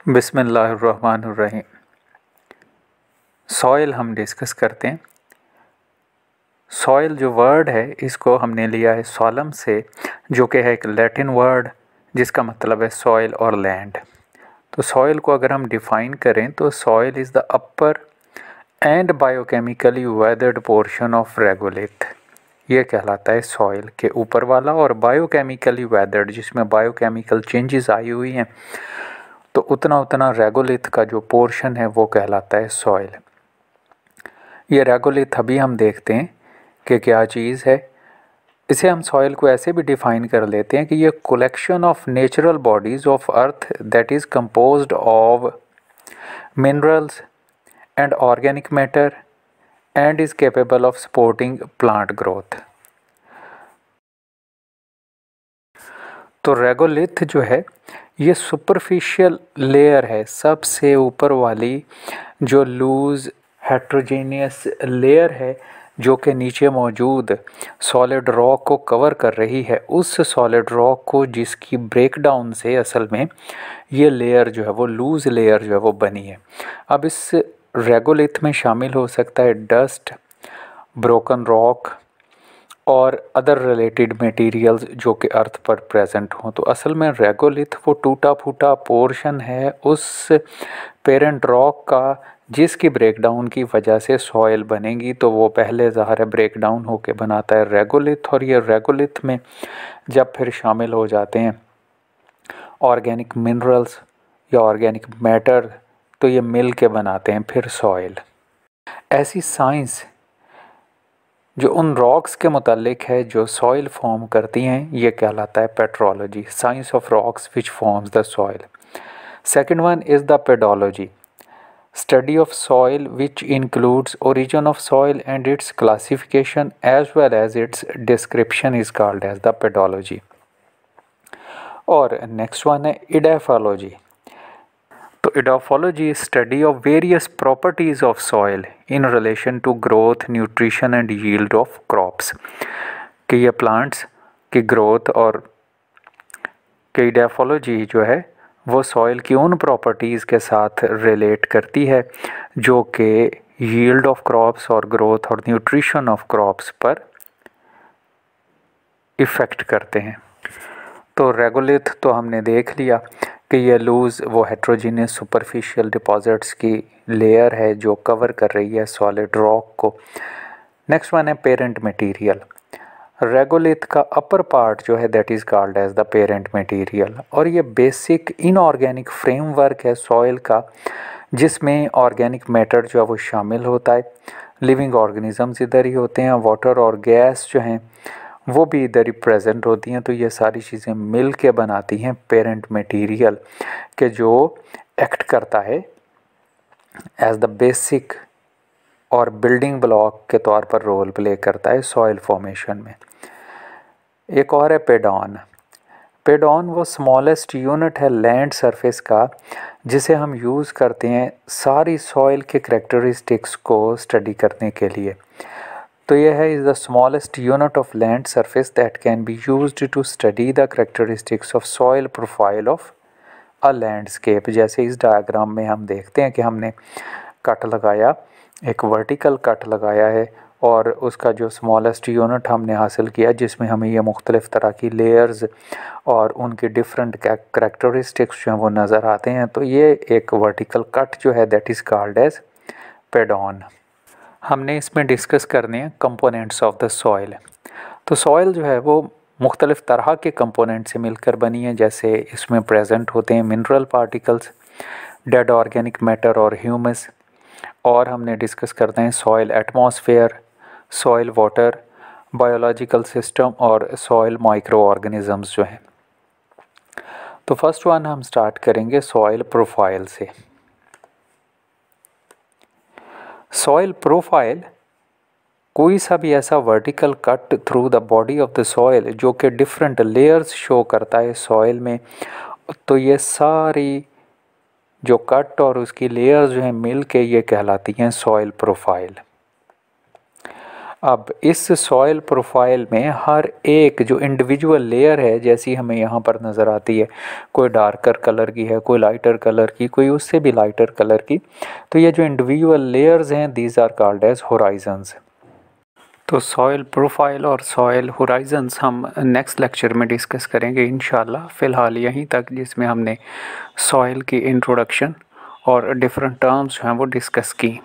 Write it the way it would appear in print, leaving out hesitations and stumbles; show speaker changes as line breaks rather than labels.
बिस्मिल्लाहिर्रहमानिर्रहीम। सॉइल हम डिस्कस करते हैं। सॉइल जो वर्ड है इसको हमने लिया है सॉलम से, जो कि है एक लैटिन वर्ड जिसका मतलब है सॉइल और लैंड। तो सॉइल को अगर हम डिफ़ाइन करें तो soil is the upper and biochemically weathered portion of regolith. ये कहलाता है सॉइल के ऊपर वाला, और बायोकेमिकली वेदर्ड जिसमें बायोकेमिकल चेंजेस आई हुई हैं, तो उतना उतना रेगोलिथ का जो पोर्शन है वो कहलाता है सॉइल। ये रेगोलिथ अभी हम देखते हैं कि क्या चीज़ है। इसे हम सॉइल को ऐसे भी डिफ़ाइन कर लेते हैं कि ये collection of natural bodies of earth that is composed of minerals and organic matter and is capable of supporting plant growth. तो रेगोलिथ जो है ये सुपरफिशियल लेयर है, सबसे ऊपर वाली जो लूज़ हेट्रोजेनियस लेयर है जो कि नीचे मौजूद सॉलिड रॉक को कवर कर रही है। उस सॉलिड रॉक को जिसकी ब्रेकडाउन से असल में ये लेयर जो है वो लूज़ लेयर जो है वो बनी है। अब इस रेगोलिथ में शामिल हो सकता है डस्ट, ब्रोकन रॉक और अदर रिलेटेड मटेरियल्स जो कि अर्थ पर प्रेजेंट हों। तो असल में रेगोलिथ वो टूटा फूटा पोर्शन है उस पेरेंट रॉक का जिसकी ब्रेकडाउन की वजह से सॉइल बनेगी। तो वो पहले ज़ाहिर है ब्रेकडाउन होके बनाता है रेगोलिथ, और ये रेगोलिथ में जब फिर शामिल हो जाते हैं ऑर्गेनिक मिनरल्स या ऑर्गेनिक मैटर तो ये मिल के बनाते हैं फिर सॉइल। ऐसी साइंस जो उन रॉक्स के मुतालिक है जो सॉइल फॉर्म करती हैं ये कहलाता है petrology, science of rocks which forms the soil. Second one is the pedology, study of soil which includes origin of soil and its classification as well as its description is called as the pedology। और next one है edaphology. तो edaphology study of various properties of soil in relation to growth, nutrition and yield of crops, कि ये plants की growth और कि edaphology जो है वो सॉइल की उन प्रॉपर्टीज़ के साथ रिलेट करती है जो कि यील्ड ऑफ क्रॉप्स और ग्रोथ और न्यूट्रिशन ऑफ क्रॉप्स पर इफ़ेक्ट करते हैं। तो रेगोलिथ तो हमने देख लिया कि ये लूज़ वो हेट्रोजीनियस सुपरफिशियल डिपॉजिट्स की लेयर है जो कवर कर रही है सॉलिड रॉक को। नेक्स्ट वन है पेरेंट मटेरियल। रेगोलिथ का अपर पार्ट जो है that is called as the parent material, और ये बेसिक इनऑर्गेनिक फ्रेमवर्क है सॉइल का जिसमें ऑर्गेनिक मैटर जो है वो शामिल होता है। लिविंग ऑर्गेनिजम्स इधर ही होते हैं, वाटर और गैस जो हैं वो भी इधर ही प्रेजेंट होती हैं। तो ये सारी चीज़ें मिल के बनाती हैं पेरेंट मटेरियल के जो एक्ट करता है एज द बेसिक और बिल्डिंग ब्लॉक के तौर पर रोल प्ले करता है सॉइल फॉर्मेशन में। एक और है पेडॉन। पेडॉन वो स्मॉलेस्ट यूनिट है लैंड सरफेस का जिसे हम यूज़ करते हैं सारी सॉइल के करैक्टरिस्टिक्स को स्टडी करने के लिए। तो यह है is the smallest unit of land surface that can be used to study the characteristics of soil profile of a landscape. जैसे इस डायग्राम में हम देखते हैं कि हमने कट लगाया, एक वर्टिकल कट लगाया है, और उसका जो स्मॉलेस्ट यूनिट हमने हासिल किया जिसमें हमें ये मुख्तलिफ़ तरह की लेयर्स और उनके डिफरेंट करैक्टरिस्टिक्स जो हैं वो नज़र आते हैं। तो ये एक वर्टिकल कट जो है दैट इज़ कॉल्ड एज पेडॉन। हमने इसमें डिस्कस करने हैं कंपोनेंट्स ऑफ द सॉइल। तो सॉइल जो है वो मुख्तलिफ़ तरह के कंपोनेंट से मिलकर बनी है। जैसे इसमें प्रेजेंट होते हैं mineral particles, dead organic matter और ह्यूमस, और हमने डिस्कस करते हैं soil atmosphere, soil water, biological system और सॉइल माइक्रो ऑर्गेनिजम्स जो हैं। तो फर्स्ट वन हम स्टार्ट करेंगे सॉइल प्रोफाइल से। सॉइल प्रोफाइल कोई सा भी ऐसा vertical cut through the body of the soil जो कि डिफरेंट लेयर्स शो करता है सॉइल में। तो ये सारी जो कट और उसकी लेयर्स जो हैं मिल के ये कहलाती हैं सॉइल प्रोफाइल। अब इस सॉइल प्रोफाइल में हर एक जो इंडिविजुअल लेयर है, जैसी हमें यहाँ पर नज़र आती है, कोई डार्कर कलर की है, कोई लाइटर कलर की, कोई उससे भी लाइटर कलर की, तो ये जो इंडिविजुअल लेयर्स हैं these are called as horizons. तो सॉइल प्रोफाइल और सॉइल होराइजन्स हम नेक्स्ट लेक्चर में डिस्कस करेंगे इंशाल्लाह। फ़िलहाल यहीं तक, जिसमें हमने सॉइल की इंट्रोडक्शन और डिफरेंट टर्म्स जो हैं वो डिस्कस की।